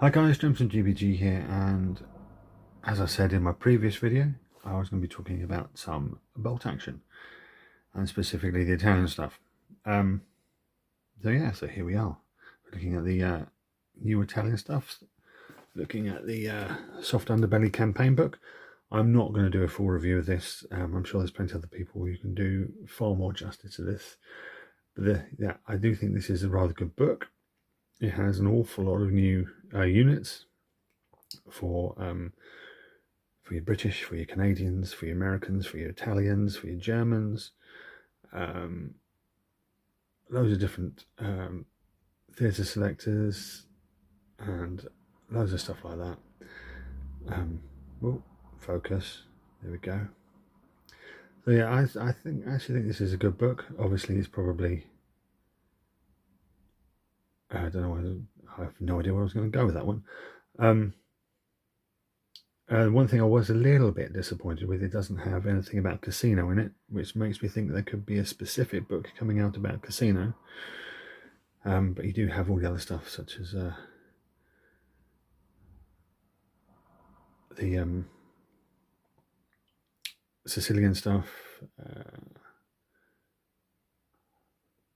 Hi guys, Jameson GBG here, and as I said in my previous video, I was going to be talking about some bolt action, and specifically the Italian stuff. So here we are. We're looking at the new Italian stuff, looking at the Soft Underbelly campaign book. I'm not going to do a full review of this. I'm sure there's plenty of other people who can do far more justice to this. But yeah, I do think this is a rather good book. It has an awful lot of new units for your British, for your Canadians, for your Americans, for your Italians, for your Germans. Loads of different theatre selectors and loads of stuff like that. Well, focus. There we go. So yeah, I actually think this is a good book. Obviously, it's probably I don't know. I have no idea where I was going to go with that one. One thing I was a little bit disappointed with, it doesn't have anything about casino in it, which makes me think there could be a specific book coming out about casino. But you do have all the other stuff, such as the Sicilian stuff,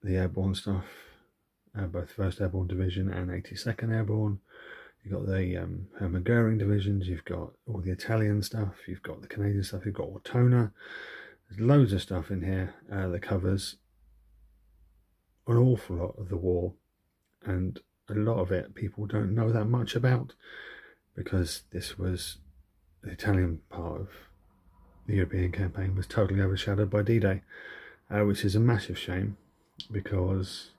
the airborne stuff, both 1st Airborne Division and 82nd Airborne. You've got the Hermann Goering divisions, you've got all the Italian stuff, you've got the Canadian stuff, you've got Ortona. There's loads of stuff in here that covers an awful lot of the war, and a lot of it people don't know that much about, because this was the Italian part of the European campaign was totally overshadowed by D-Day, which is a massive shame, because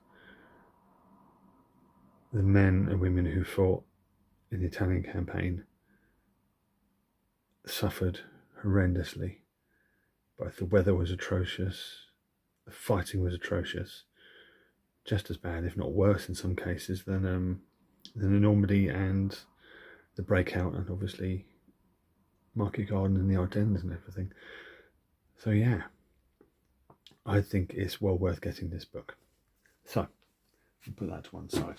the men and women who fought in the Italian campaign suffered horrendously. Both the weather was atrocious, the fighting was atrocious, just as bad, if not worse in some cases, than the Normandy and the breakout, and obviously Market Garden and the Ardennes and everything. So yeah, I think it's well worth getting this book. So I'll put that to one side.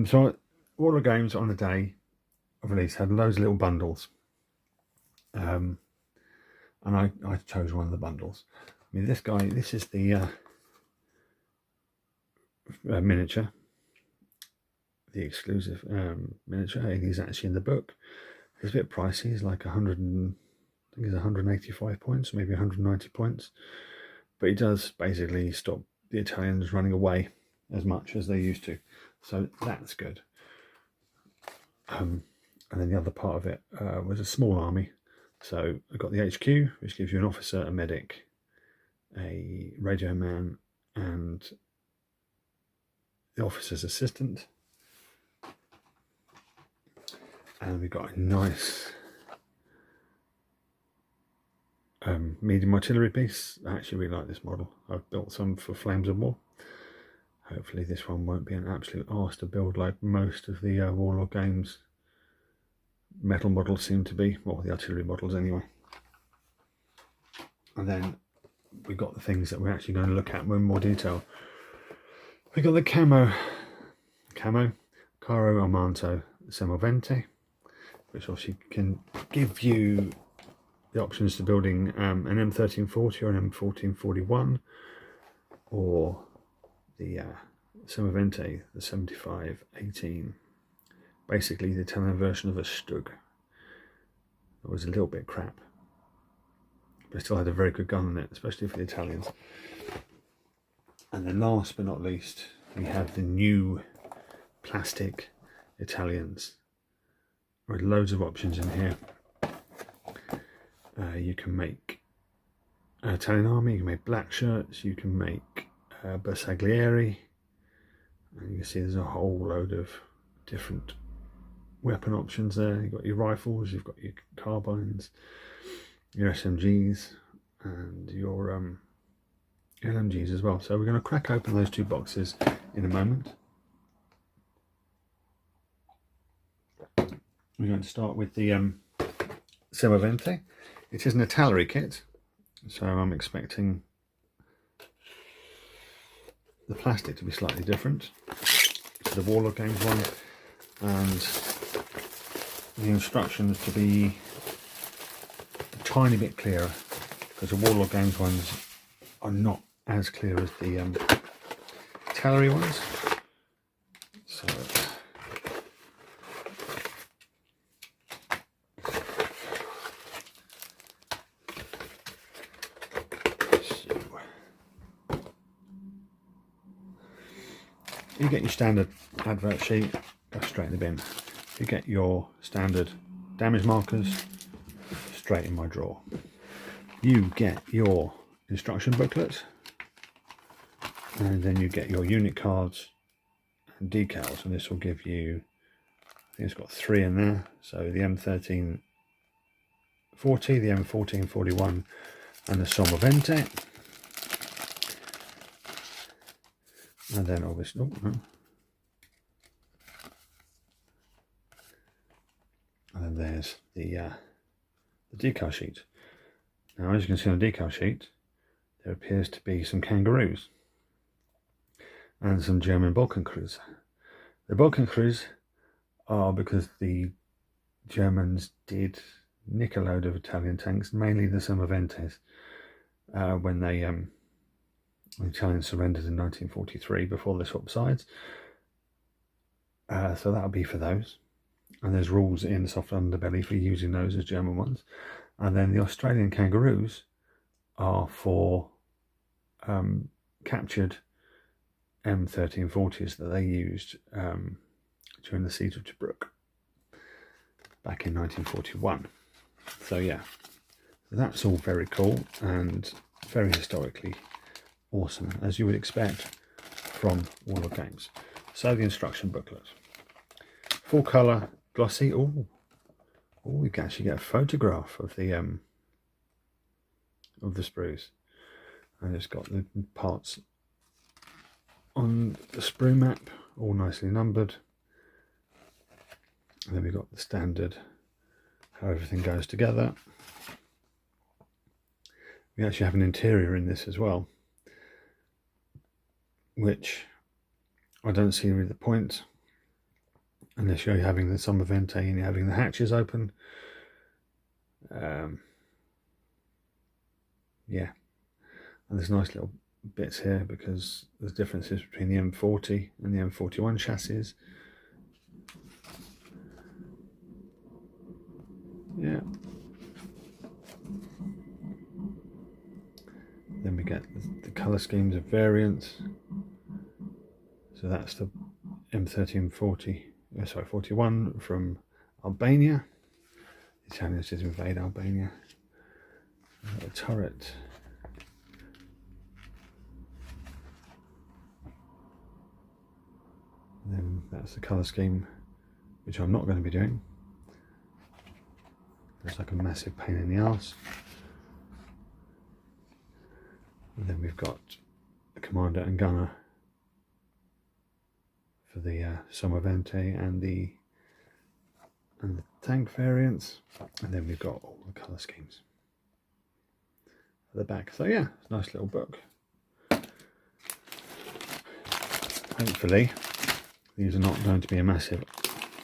So Warlord Games on the day of release had loads of little bundles, and I chose one of the bundles. I mean, this is the miniature, the exclusive miniature. He's actually in the book. It's a bit pricey. It's like 185 points, maybe 190 points, but he does basically stop the Italians running away as much as they used to. So that's good. And then the other part of it was a small army. So I got the HQ, which gives you an officer, a medic, a radio man, and the officer's assistant. And we got a nice medium artillery piece. I actually really like this model. I've built some for Flames of War. Hopefully this one won't be an absolute arse to build, like most of the Warlord Games metal models seem to be, well, the artillery models anyway. And then we got the things that we're actually going to look at in more detail. We got the camo Caro Armanto Semovente, which obviously can give you the options to building an M1340 or an M1441, or the Semovente, the 7518, basically the Italian version of a Stug. It was a little bit crap, but it still had a very good gun on it, especially for the Italians. And then last but not least, we have the new plastic Italians, with loads of options in here. You can make an Italian army, you can make black shirts, you can make Bersaglieri, and you can see there's a whole load of different weapon options there. You've got your rifles, you've got your carbines, your SMGs, and your LMGs as well. So we're going to crack open those two boxes in a moment. We're going to start with the Semovente. It is an artillery kit, so I'm expecting the plastic to be slightly different to the Warlord Games one, and the instructions to be a tiny bit clearer, because the Warlord Games ones are not as clear as the Tallery ones. So you get your standard advert sheet, go straight in the bin. You get your standard damage markers, straight in my drawer. You get your instruction booklet, and then you get your unit cards and decals, and this will give you, I think it's got 3 in there, so the M1340, the M1441 and the Sommovente. And then obviously, oh, no. And then there's the decal sheet. Now, as you can see on the decal sheet, there appears to be some kangaroos and some German Balkan crews. The Balkan crews are because the Germans did nick a load of Italian tanks, mainly the Sommoventes, when the Italians surrendered in 1943 before they swapped sides. So that'll be for those. And there's rules in the soft underbelly for using those as German ones. And then the Australian kangaroos are for captured M1340s that they used during the siege of Tobruk back in 1941. So yeah, that's all very cool and very historically awesome, as you would expect from Warlord Games. So the instruction booklet, full colour, glossy. Oh, we can actually get a photograph of the sprues, and it's got the parts on the sprue map, all nicely numbered. And then we've got the standard, how everything goes together. We actually have an interior in this as well, which I don't see really the point unless you're having the Sommovente and you're having the hatches open. Yeah, and there's nice little bits here because there's differences between the M40 and the M41 chassis. Yeah. Then we get the colour schemes of variants. So that's the M1340, sorry, 41 from Albania. The Italians did invade Albania. The turret. And then that's the colour scheme, which I'm not going to be doing. It's like a massive pain in the arse. And then we've got the commander and gunner for the Sommovente and the tank variants, and then we've got all the colour schemes at the back. So yeah, it's a nice little book. Hopefully these are not going to be a massive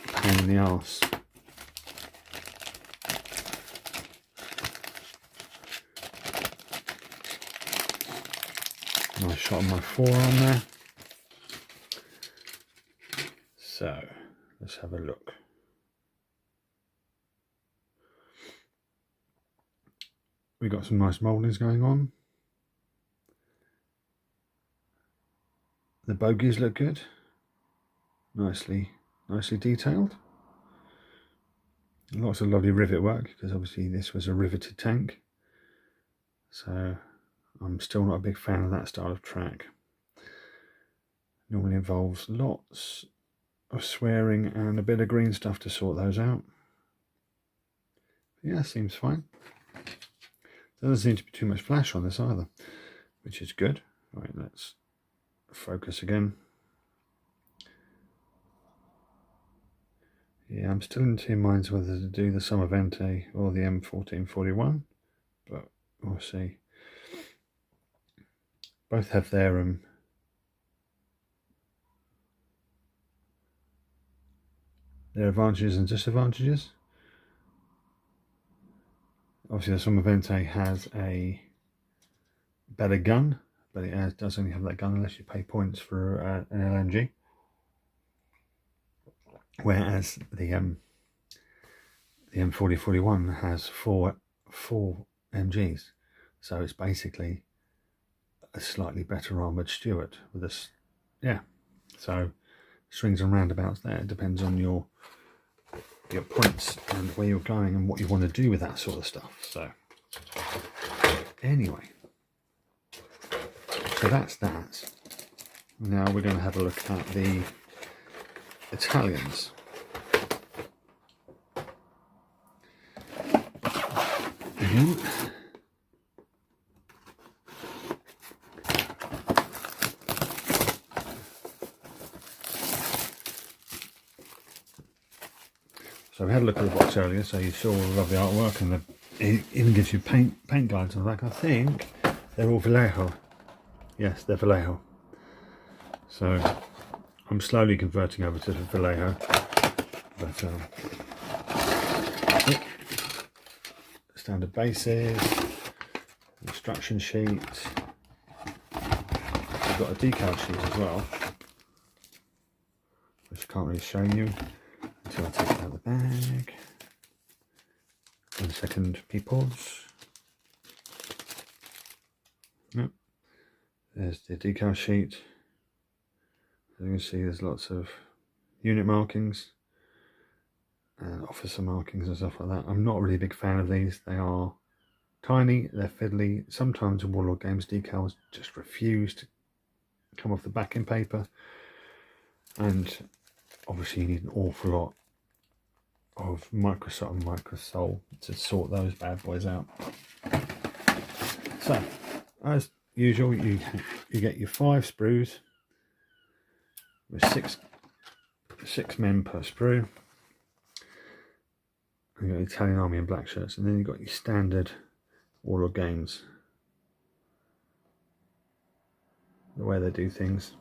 pain in the arse. Nice shot on my forearm there. So let's have a look. We've got some nice mouldings going on. The bogies look good. Nicely detailed. Lots of lovely rivet work, because obviously this was a riveted tank. So I'm still not a big fan of that style of track. Normally involves lots of swearing and a bit of green stuff to sort those out. Yeah, seems fine. There doesn't seem to be too much flash on this either, which is good. Right, let's focus again. Yeah, I'm still in two minds whether to do the Sommovente or the M1441, but we'll see. Both have their their advantages and disadvantages. Obviously, the Sommovente has a better gun, but it does only have that gun unless you pay points for an LMG. Whereas the M4041 has four MGs, so it's basically a slightly better armoured Stuart with this. Yeah, so swings and roundabouts there. It depends on your points and where you're going and what you want to do with that sort of stuff. So anyway, so that's that. Now we're going to have a look at the Italians. Again. So we had a look at the box earlier, so you saw all the lovely artwork, and it even gives you paint guides. And like, I think they're all Vallejo. Yes, they're Vallejo. So I'm slowly converting over to Vallejo, but standard bases, instruction sheet. We've got a decal sheet as well, which I can't really show you until I take it out of the bag. 1 second, peoples. Yep. There's the decal sheet. As you can see, there's lots of unit markings and officer markings and stuff like that. I'm not really a big fan of these. They are tiny, they're fiddly. Sometimes in Warlord games, decals just refuse to come off the backing paper, and obviously you need an awful lot of microsol and microsol to sort those bad boys out. So as usual, you get your 5 sprues with six men per sprue. You've got Italian Army and black shirts, and then you've got your standard Warlord games, the way they do things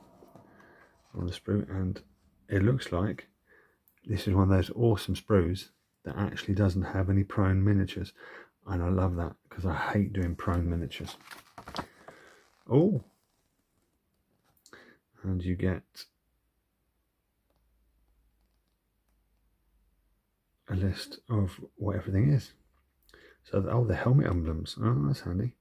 on the sprue. And it looks like this is one of those awesome sprues that actually doesn't have any prone miniatures, and I love that because I hate doing prone miniatures. Oh, and you get a list of what everything is. So, the helmet emblems. Oh, that's handy.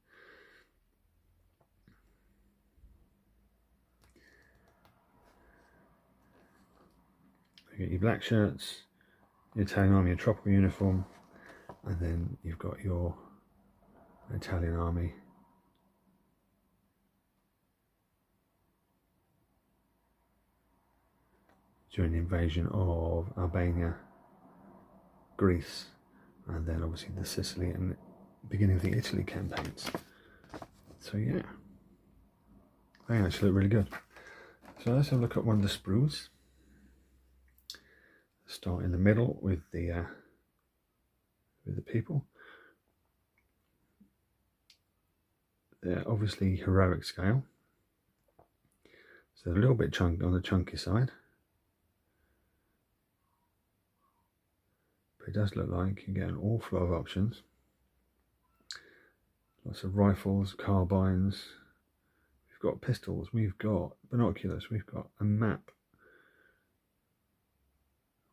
You get your black shirts, your Italian Army, your tropical uniform, and then you've got your Italian Army. During the invasion of Albania, Greece, and then obviously the Sicily and beginning of the Italy campaigns. So yeah, they actually look really good. So let's have a look at one of the sprues. Start in the middle with the people. They're obviously heroic scale, so they're a little bit chunky on the chunky side. But it does look like you get an awful lot of options. Lots of rifles, carbines. We've got pistols, we've got binoculars, we've got a map.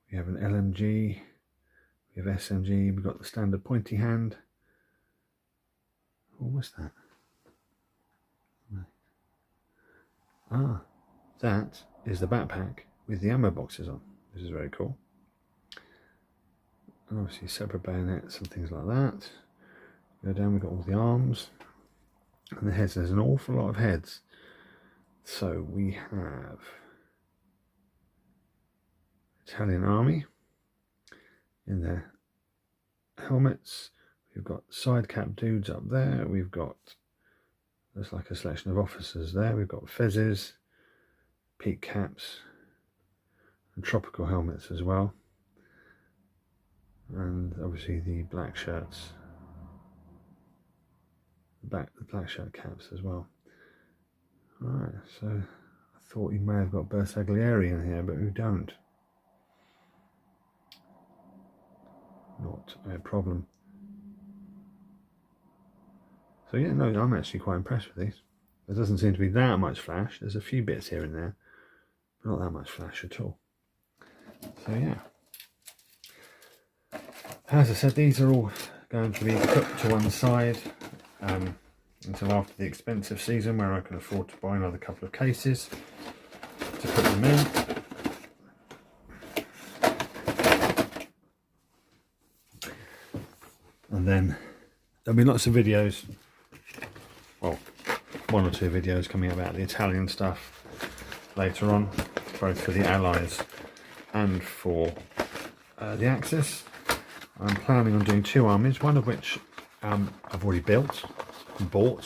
We have an LMG, we have SMG, we've got the standard pointy hand. Oh, what's that? Ah, that is the backpack with the ammo boxes on. This is very cool. And obviously separate bayonets and things like that. Go down, we've got all the arms and the heads. There's an awful lot of heads. So we have Italian Army in their helmets. We've got side cap dudes up there. We've got, there's like a selection of officers there. We've got fezzes, peak caps, and tropical helmets as well. And obviously the black shirts, the black shirt caps as well. Alright, so I thought you may have got Bersaglieri in here, but we don't. not a problem. So yeah, no, I'm actually quite impressed with these. There doesn't seem to be that much flash. There's a few bits here and there, but not that much flash at all. So yeah. As I said, these are all going to be put to one side until after the expensive season, where I can afford to buy another couple of cases to put them in. And then there'll be lots of videos, well, 1 or 2 videos coming about the Italian stuff later on, both for the Allies and for the Axis. I'm planning on doing 2 armies, one of which I've already built and bought,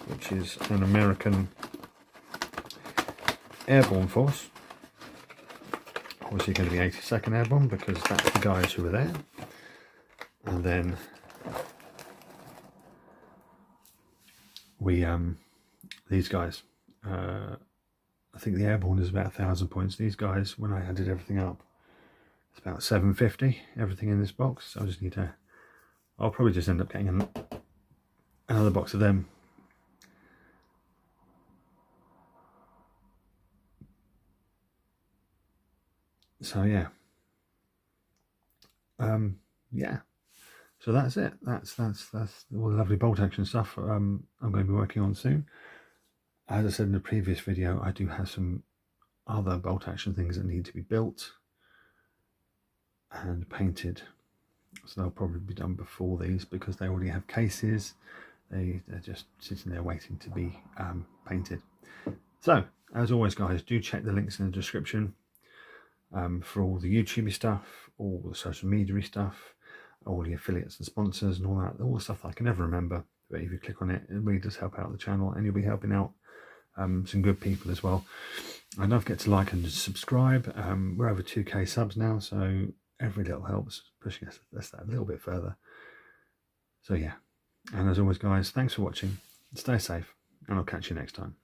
which is an American airborne force. Obviously going to be 82nd Airborne, because that's the guys who were there. And then we these guys, I think the airborne is about 1,000 points. These guys, when I added everything up, it's about 750, everything in this box. So I just need to, I'll probably just end up getting another box of them. So yeah, yeah. So that's it. That's all the lovely bolt action stuff I'm going to be working on soon. As I said in the previous video, I do have some other bolt action things that need to be built and painted. So they'll probably be done before these, because they already have cases. They're just sitting there waiting to be painted. So, as always guys, do check the links in the description for all the YouTube stuff, all the social media stuff, all the affiliates and sponsors and all the stuff that I can never remember. But if you click on it, it really does help out the channel, and you'll be helping out some good people as well. And don't forget to like and subscribe. We're over 2k subs now, so every little helps, pushing us that a little bit further. So yeah, and as always guys, thanks for watching, stay safe, and I'll catch you next time.